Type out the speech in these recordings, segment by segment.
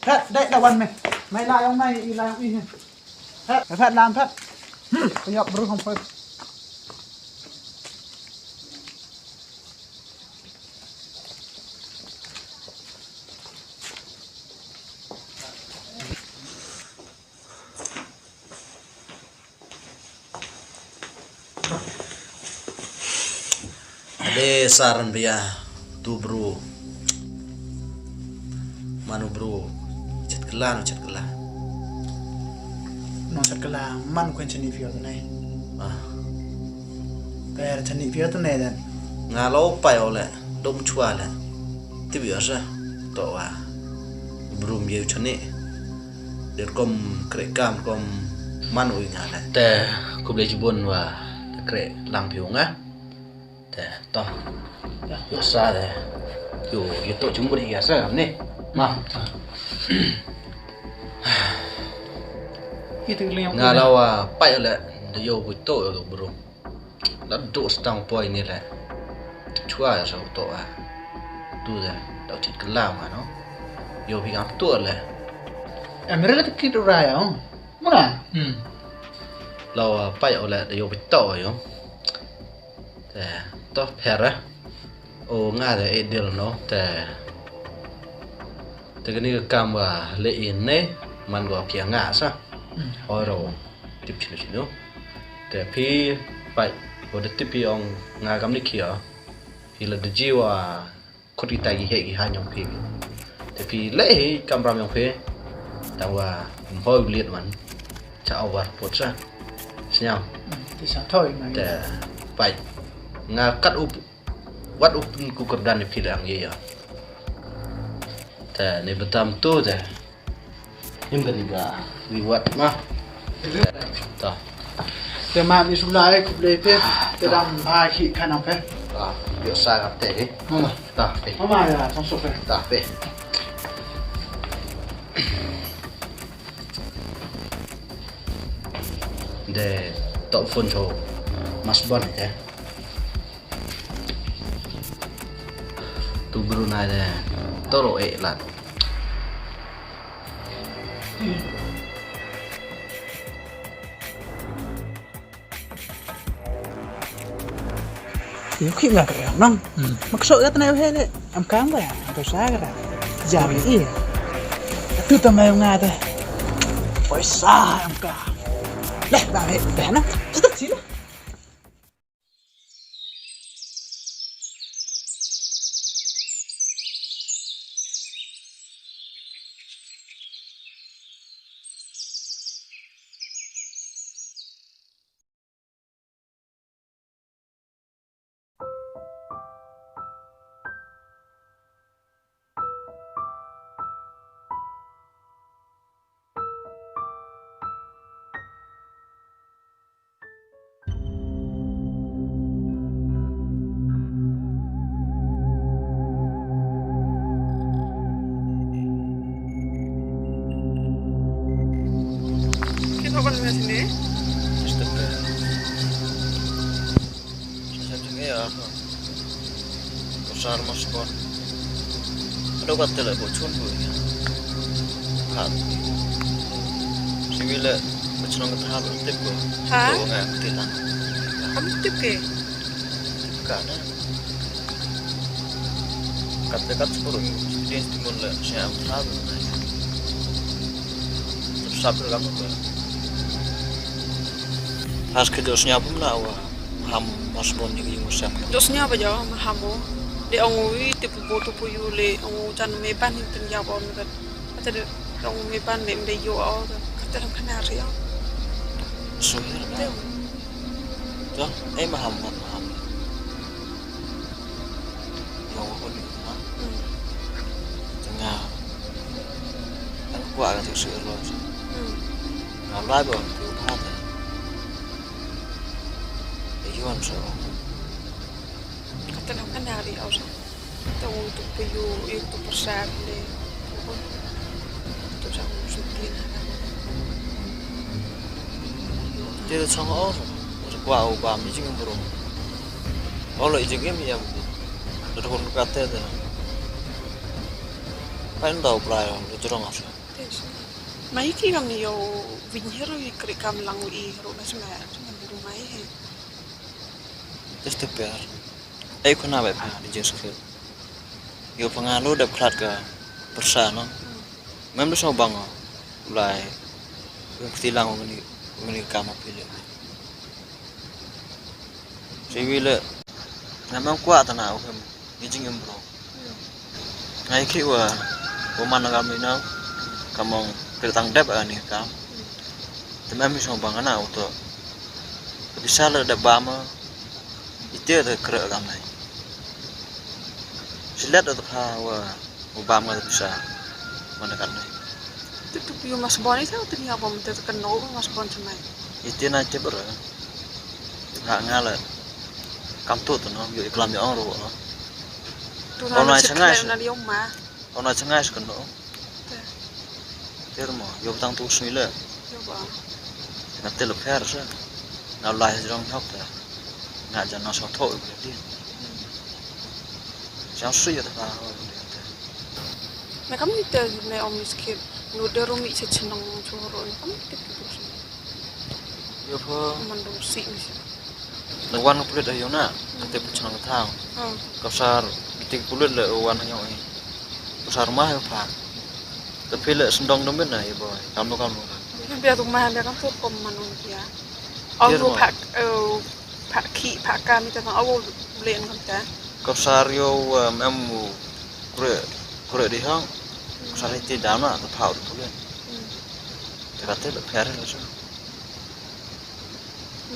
Phát đấy làวันmày lại ông mày lại ông đi phát làm phát bây giờ bro không phải Ade saran dia tu bro manu bro chat kelan nó sẽ là man quen chân đi phía này ah cái chân đi phía này là ngalo payo le dom chua le ti biasa to wa bro mieu chani de kom krekam kom manu ngala te ko ble jibon wa te kre lang piu nga te to yo sa de yo to chúng bri ya sa ne ma itu yang ngalawa payo le de yo bu to yo bro la do stang poi ni le chua ya sa to a tu de tao chit kala ma no yo bi gam to le em rất là thích đồ rai không muốn à lawa payo le de yo bu to yo te to pera o nga de edel no te kani kam wa le in ne man wa kia nga sa oro tip chino te phi pai o de tipi ong nga kam ni kia phi la de jiwa khoti ta gi he gi ha nyong phi te phi le kam ram yong phi ta wa hoi liet man cha over pot sa sinyam thì sao thôi mà te pai nga kat up wat up ku kerdan phi dang ye ya te ne betam tu te nhưng gần cả vì vật mà taแต่มามีสุดายคุบเลยเพ่แต่ดำพายขี้ขันเอาเพ่ biểu xa gặp tệ ta phải เข้ามาอ่ะต้องสุกเพ่ ta phải để tạo phun cho mas bon thế tu Brunei này tao lộ ệ là Yếu khi là cái nông mặc sợ rất nhiều hết đấy em cám vậy tôi sáng cái này giảm ý từ tầm em ngay thôi phải xa em cả đây bà hệ bé nó rất chín Apa namanya sini? sistem ya apa besar mas bon ada kata lah bocor tu ya kan sibila bocor nggak tahap tip tu Hah? tu nggak tilang Kamu tip ke? karena kata sepuluh dia timbul lah saya tahap sabar kamu tu Has ke dosnya pun lah wah ham mas bon ni yung usam Dosnya apa jauh mahamu? Di angui tipu botu puyu le angu chan mepan yang tinggal bom kan. Kata de angu mepan le mde yo au kata dalam kanar ya. suhir lah tu maham yang aku ni tengah aku akan tersuhir loh ngalai bon tuhat Iwan so Kata dalam kanar ya au. Tahu tu puyu itu persat le. Tu jangan sutin. dia sang or qua au ba mi jing bro olo jing mi ya do kon kate da Paling tahu pelai lu jorong asu. Mai ki kam ni yo vin hero i kri kam lang i ro na sma du mai he. Just tepiar. Aku nak apa di Jesuskil. Yo pengalu dah kelat ke persano. Memang sama bango. Pelai. Yang ketilang meni kam pilih. Sibile. Memang kuat tanah aku. Ijing bro. Ngai ki wa mana kami nau kamong ketang dep ani kam temam mi song bangana auto bisa le dep bama itu ada kere kam nai silat atau wa bama bisa mana kan nai Tu piu mas bon itu tu ni apa mete kan no mas bon semai. itu na ceber ha ngala kam tu no yo iklam yo ro no Tu na sengai na di oma. ona cengai sekeno termo yo tang tu sui le Yo ba. na te lo fer sa na lai jong hok ta na ja na so tho di jang sui ya ta Na kam ni te ne om skip no de romi se chenong choro ni kam te tu yo pho man do si ni. na wan pulet ayo na te puchang thang kapsar tik pulet le wan ayo ai kapsar mah yo pa tapi le sendong domen na boy kamu Biar rumah dia kan tu kom manun dia. Aku pak ki pak kan itu kan aku beliin kan ta. kapsar yo memu kure di hang kapsar itu dana ta phau tu le terate le fer le so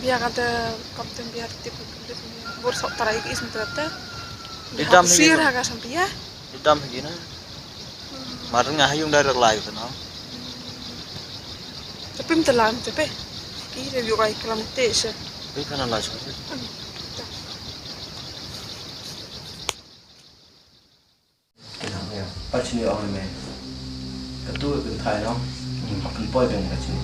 Biar kata kapten biar tipu kulit bor sok tarai ki ism terata. Hitam sir gitu. haga sampia. hitam gina marang ngahayung dari lai tu no Tapi mtelan tapi. Ini review kai kelam tes. Tapi kana la so Pachini on me. Ketu ben thai no. Kan poi ben pachini.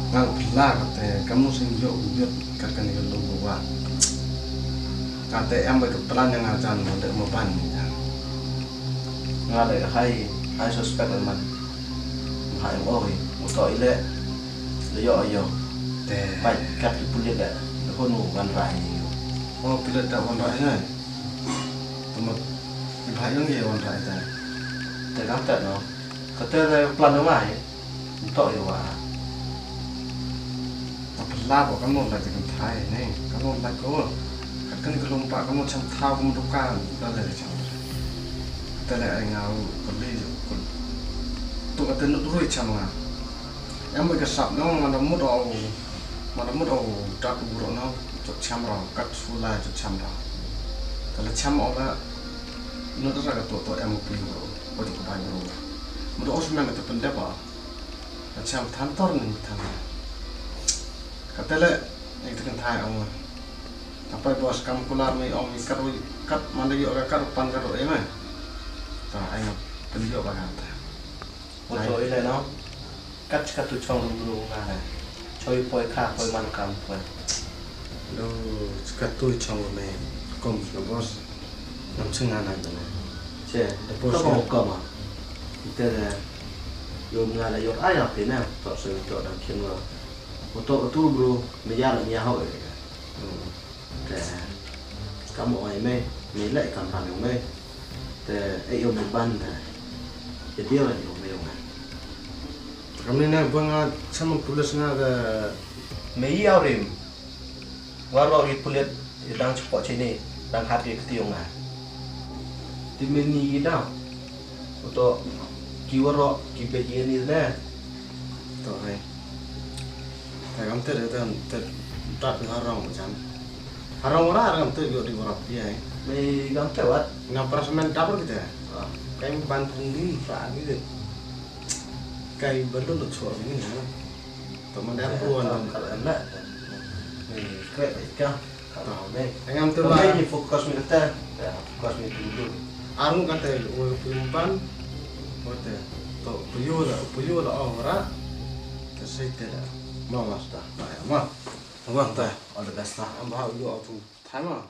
Ngang pila kate kamu sing yo uyut kakan ke lu wa. Kate yang berkepelan yang ajan untuk memban ya. Ngale hai suspect man. Hai oi, uto ile. Le yo yo. Te Pai kat pulit da. Ko nu wan rai. oh pila tak wan rai ngai. Tuma ibhayong ye wan rai ta. Te kam ta no. Kate plan no mai. Uto yo wa. Pila kok kamu lagi kan thai nih. Kamu lagi ko. Kakan ke lompa kamu cam thau kamu dukan dale cam. Tele ai ngau kali tu kate nu rui cam nga. Yang berkesap no mana mud au dat uro no cok cam ro kat sula cok cam ro. Kalau cam au la nu tu raga to yang pi ro ko tu bai ro. Mudo os memang tu pendep ah. Cam tantor ni tang. Katele yang tekan thai au. Apa bos kamu kular mi om kat mana yo kat pan kat ro emang. Ta ai ngap pendio ba kan ta. Uto ile no. Kat tu chong lu nga. Choi poi kha poi man kam poi. Lo kat tu chong me kom lo bos. Nam sing ana ta. Che, to ko ko ma. Ite yo nga la yo ai ap na to so to da kin lo. Uto tu bro me ya la ya ho. Te kamu ai me lại cầm bàn me. Te ai yo me ban ta. Jadi dia la yo me yo. Kami na banga sama pulas na da Mei aurim. Waro ri pulet dang cepat sini dang hati ketiung ah. Di meni dah. Untuk kiwaro kibe ni na. to hai. Ta kam te da te tat ngarang macam. Harang ora harang te yo di warap dia ai. Mei gam tewat. Ngapra semen dapur kita. Kayak bantung ni fa gitu. Kayak belum lu suar ini ya. Teman dia pun Kalau enak. Mei kret ka. Kalau mei. ngam tu Kalau lah. mei ni fokus mi kata. Fokus mi dulu. Arung kata umpan. Ote. To puyo la ora. Kasih tidak. Mau mas dah. Ma. Abang teh. All the best lah. Ambah yo aku. Tama.